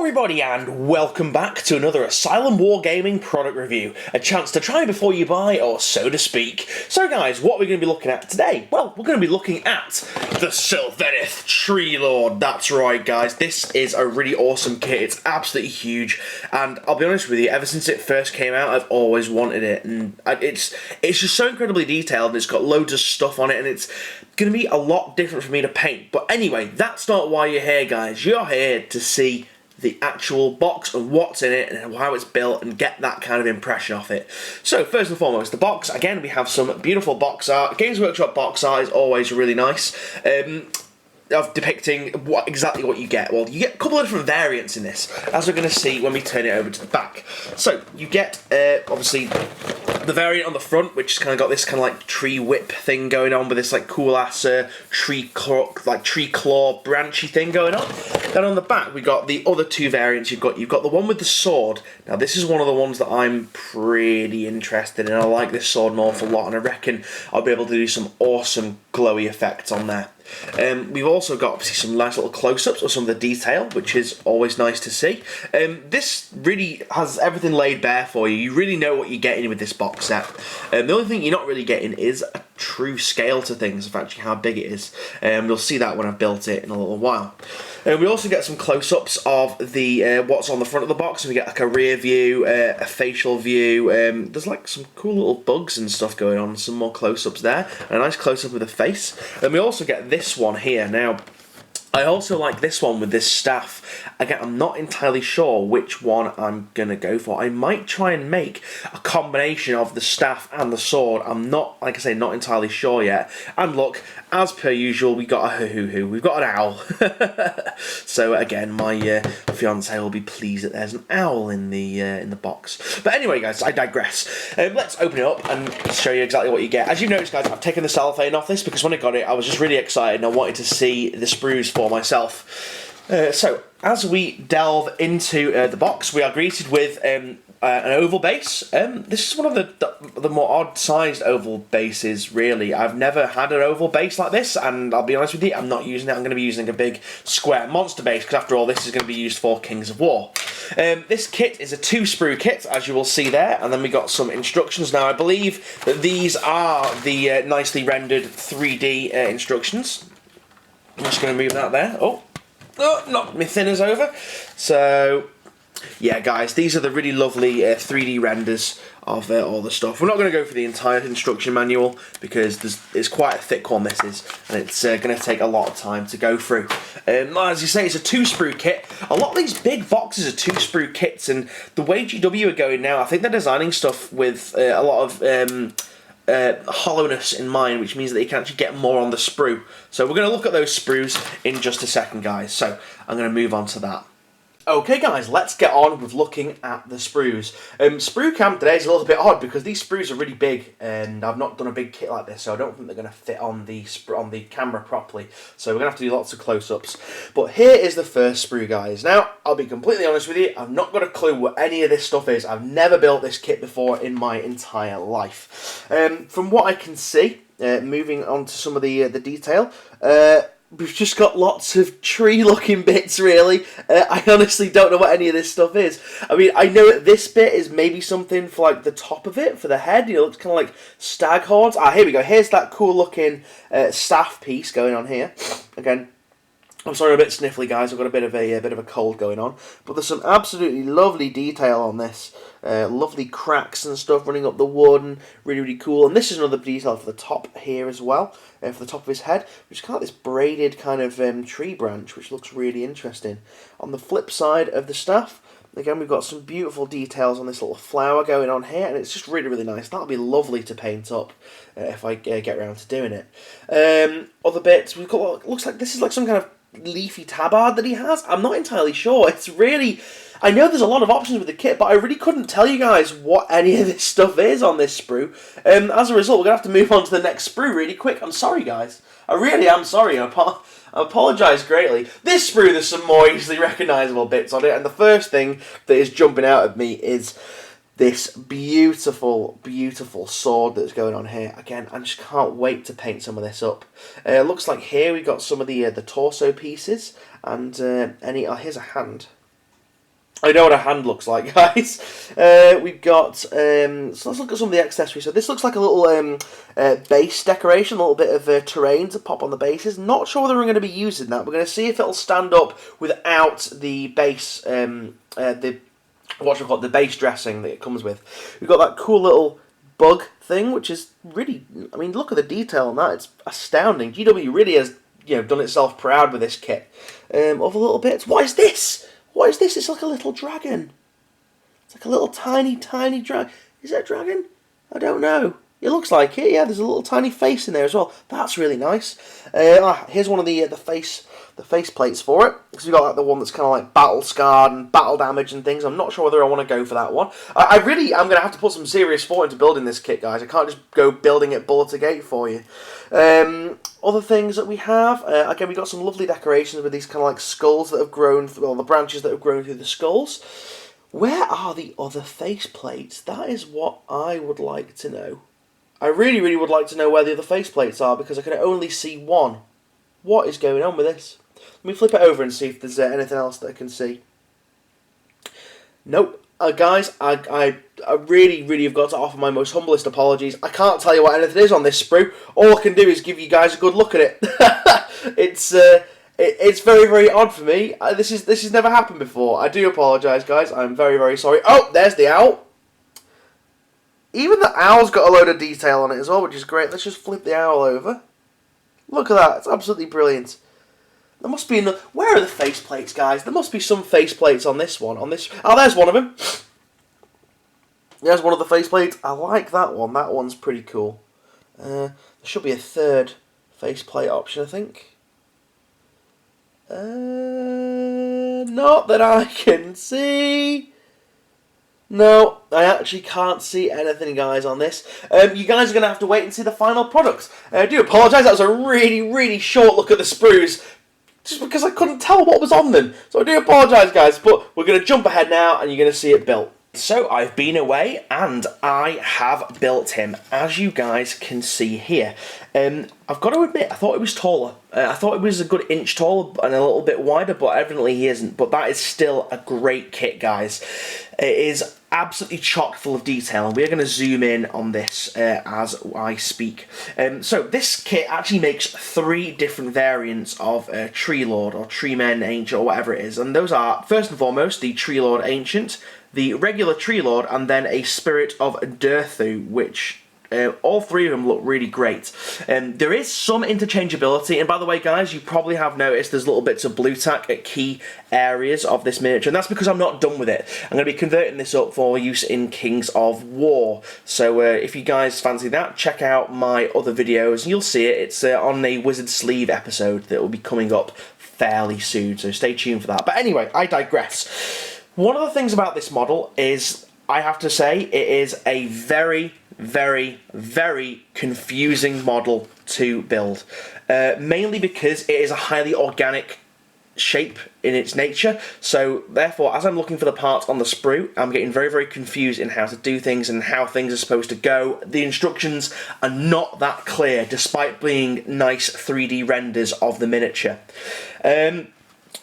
Hello everybody and welcome back to another Asylum Wargaming product review. A chance to try before you buy, or so to speak. So guys, what are we going to be looking at today? Well, we're going to be looking at the Sylvaneth Treelord. That's right guys, this is a really awesome kit. It's absolutely huge, and I'll be honest with you, ever since it first came out I've always wanted it, and it's just so incredibly detailed, and it's got loads of stuff on it, and it's going to be a lot different for me to paint. But anyway, that's not why you're here guys. You're here to see the actual box and what's in it and how it's built and get that kind of impression off it. So first and foremost, the box. Again, we have some beautiful box art. Games Workshop box art is always really nice. Of depicting exactly what you get. Well, you get a couple of different variants in this, as we're going to see when we turn it over to the back. So you get obviously the variant on the front, which has kind of got this kind of like tree whip thing going on with this like cool ass tree claw branchy thing going on. Then on the back we got the other two variants. You've got the one with the sword. Now this is one of the ones that I'm pretty interested in. I like this sword an awful lot, and I reckon I'll be able to do some awesome glowy effects on there. We've also got obviously some nice little close-ups of some of the detail, which is always nice to see. This really has everything laid bare for you. You really know what you're getting with this box set. The only thing you're not really getting is a true scale to things, of actually how big it is. You'll see that when I've built it in a little while. We also get some close-ups of the what's on the front of the box. We get like a rear view, a facial view. There's like some cool little bugs and stuff going on. Some more close-ups there. And a nice close-up of the face. And we also get this one here. Now, I also like this one with this staff. Again, I'm not entirely sure which one I'm going to go for. I might try and make a combination of the staff and the sword. I'm not, like I say, not entirely sure yet. And look, as per usual, we got a hoo-hoo. We've got an owl. So again, my fiance will be pleased that there's an owl in the box. But anyway, guys, I digress. Let's open it up and show you exactly what you get. As you've noticed, guys, I've taken the cellophane off this because when I got it, I was just really excited and I wanted to see the sprues for myself. So as we delve into the box, we are greeted with an oval base. This is one of the more odd-sized oval bases, really. I've never had an oval base like this, and I'll be honest with you, I'm not using it. I'm going to be using a big square monster base, because after all, this is going to be used for Kings of War. This kit is a 2-sprue kit, as you will see there, and then we got some instructions. Now, I believe that these are the nicely rendered 3D instructions. I'm just going to move that there. Oh, knocked my thinners over. So yeah, guys, these are the really lovely 3D renders of all the stuff. We're not going to go for the entire instruction manual because it's quite a thick one, this is, and it's going to take a lot of time to go through. As you say, it's a 2-sprue kit. A lot of these big boxes are 2-sprue kits, and the way GW are going now, I think they're designing stuff with a lot of hollowness in mind, which means that you can actually get more on the sprue. So we're going to look at those sprues in just a second, guys. So I'm going to move on to that. Okay guys, let's get on with looking at the sprues. Sprue cam today is a little bit odd because these sprues are really big, and I've not done a big kit like this, so I don't think they're going to fit on the camera properly. So we're going to have to do lots of close-ups. But here is the first sprue, guys. Now, I'll be completely honest with you, I've not got a clue what any of this stuff is. I've never built this kit before in my entire life. From what I can see, moving on to some of the detail, we've just got lots of tree-looking bits, really. I honestly don't know what any of this stuff is. I mean, I know that this bit is maybe something for, like, the top of it, for the head. You know, it's kind of like stag horns. Ah, here we go. Here's that cool-looking staff piece going on here. Again, I'm sorry, I'm a bit sniffly, guys. I've got a bit of a cold going on. But there's some absolutely lovely detail on this. Lovely cracks and stuff running up the wood, and really, really cool. And this is another detail for the top here as well, for the top of his head, which is kind of like this braided kind of tree branch, which looks really interesting. On the flip side of the staff, again, we've got some beautiful details on this little flower going on here, and it's just really, really nice. That'll be lovely to paint up if I get around to doing it. Other bits, we've got, looks like this is like some kind of leafy tabard that he has. I'm not entirely sure. It's really, I know there's a lot of options with the kit, but I really couldn't tell you guys what any of this stuff is on this sprue. As a result, we're going to have to move on to the next sprue really quick. I'm sorry, guys. I really am sorry. I apologise greatly. This sprue, there's some more easily recognisable bits on it, and the first thing that is jumping out at me is this beautiful, beautiful sword that's going on here. Again, I just can't wait to paint some of this up. It looks like here we got some of the torso pieces, and here's a hand. I know what a hand looks like, guys. We've got, so let's look at some of the accessories. So this looks like a little base decoration, a little bit of terrain to pop on the bases. Not sure whether we're going to be using that. We're going to see if it'll stand up without the base, the base dressing that it comes with. We've got that cool little bug thing, which is really, I mean, look at the detail on that. It's astounding. GW really has, done itself proud with this kit. Other little bits. What is this? What is this? It's like a little dragon. It's like a little tiny dragon. Is that a dragon? I don't know. It looks like it. Yeah, there's a little tiny face in there as well. That's really nice. Here's one of the face plates for it. Because we've got like the one that's kind of like battle scarred and battle damage and things. I'm not sure whether I want to go for that one. I'm going to have to put some serious thought into building this kit, guys. I can't just go building it bullet a gate for you. Other things that we have, again, we've got some lovely decorations with these kind of like skulls that have grown, well, the branches that have grown through the skulls. Where are the other face plates? That is what I would like to know. I really, really would like to know where the other face plates are, because I can only see one. What is going on with this? Let me flip it over and see if there's anything else that I can see. Nope. Guys, I really, really have got to offer my most humblest apologies. I can't tell you what anything is on this sprue. All I can do is give you guys a good look at it. It's very, very odd for me. This has never happened before. I do apologise, guys. I'm very, very sorry. Oh, there's the owl. Even the owl's got a load of detail on it as well, which is great. Let's just flip the owl over. Look at that. It's absolutely brilliant. There must be another. Where are the faceplates, guys? There must be some faceplates on this one. Oh, there's one of them. There's one of the faceplates. I like that one. That one's pretty cool. There should be a third faceplate option, I think. Not that I can see. No, I actually can't see anything, guys, on this. You guys are going to have to wait and see the final product. I do apologise. That was a really, really short look at the sprues, just because I couldn't tell what was on them. So I do apologise, guys, but we're going to jump ahead now and you're going to see it built. So I've been away and I have built him, as you guys can see here. I've got to admit, I thought it was taller. I thought it was a good inch taller and a little bit wider, but evidently he isn't. But that is still a great kit, guys. It is absolutely chock full of detail, and we're going to zoom in on this as I speak. So this kit actually makes 3 different variants of Treelord or Treemen Ancient or whatever it is, and those are, first and foremost, the Treelord Ancient, the regular Treelord, and then a Spirit of Durthu, which all 3 of them look really great. There is some interchangeability, and by the way, guys, you probably have noticed there's little bits of blue tack at key areas of this miniature, and that's because I'm not done with it. I'm going to be converting this up for use in Kings of War. So if you guys fancy that, check out my other videos, and you'll see it. It's on a Wizard Sleeve episode that will be coming up fairly soon, so stay tuned for that. But anyway, I digress. One of the things about this model is, I have to say, it is a very, very, very confusing model to build. Mainly because it is a highly organic shape in its nature, so therefore, as I'm looking for the parts on the sprue, I'm getting very, very confused in how to do things and how things are supposed to go. The instructions are not that clear, despite being nice 3D renders of the miniature.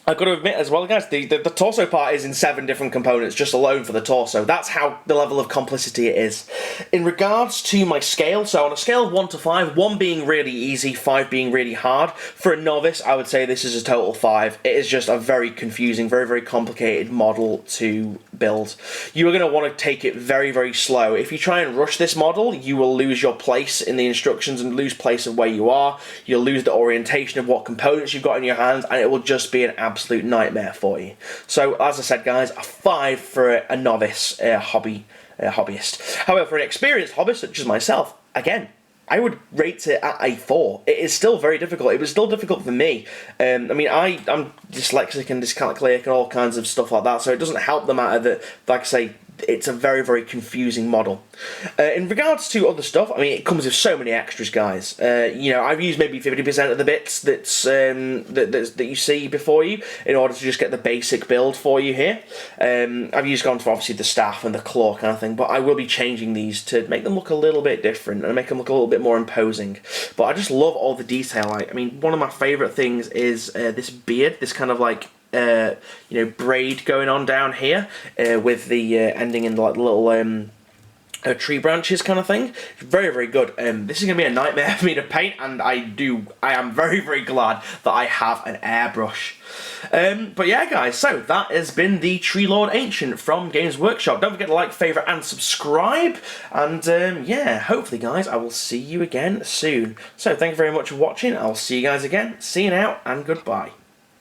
I've got to admit as well, guys, the torso part is in 7 different components, just alone for the torso. That's how the level of complicity it is. In regards to my scale, so on a scale of 1 to 5, 1 being really easy, 5 being really hard, for a novice, I would say this is a total 5. It is just a very confusing, very, very complicated model to build. You are going to want to take it very, very slow. If you try and rush this model, you will lose your place in the instructions and lose place of where you are. You'll lose the orientation of what components you've got in your hands, and it will just be an absolute nightmare for you. So, as I said, guys, a 5 for a novice hobbyist. However, for an experienced hobbyist such as myself, again, I would rate it at a 4. It is still very difficult. It was still difficult for me. I mean, I'm dyslexic and dyscalculic and all kinds of stuff like that, so it doesn't help the matter that, like I say, it's a very, very confusing model. In regards to other stuff, I mean, it comes with so many extras, guys. You know, I've used maybe 50% of the bits that you see before you in order to just get the basic build for you here. I've gone for obviously the staff and the claw kind of thing, but I will be changing these to make them look a little bit different and make them look a little bit more imposing. But I just love all the detail. I mean, one of my favourite things is this beard, this kind of like braid going on down here with the ending in like little tree branches kind of thing. Very, very good. This is going to be a nightmare for me to paint, and I am very, very glad that I have an airbrush. But yeah, guys, so that has been the Treelord Ancient from Games Workshop. Don't forget to like, favourite, and subscribe. And yeah, hopefully, guys, I will see you again soon. So thank you very much for watching. I'll see you guys again. See you now, and goodbye.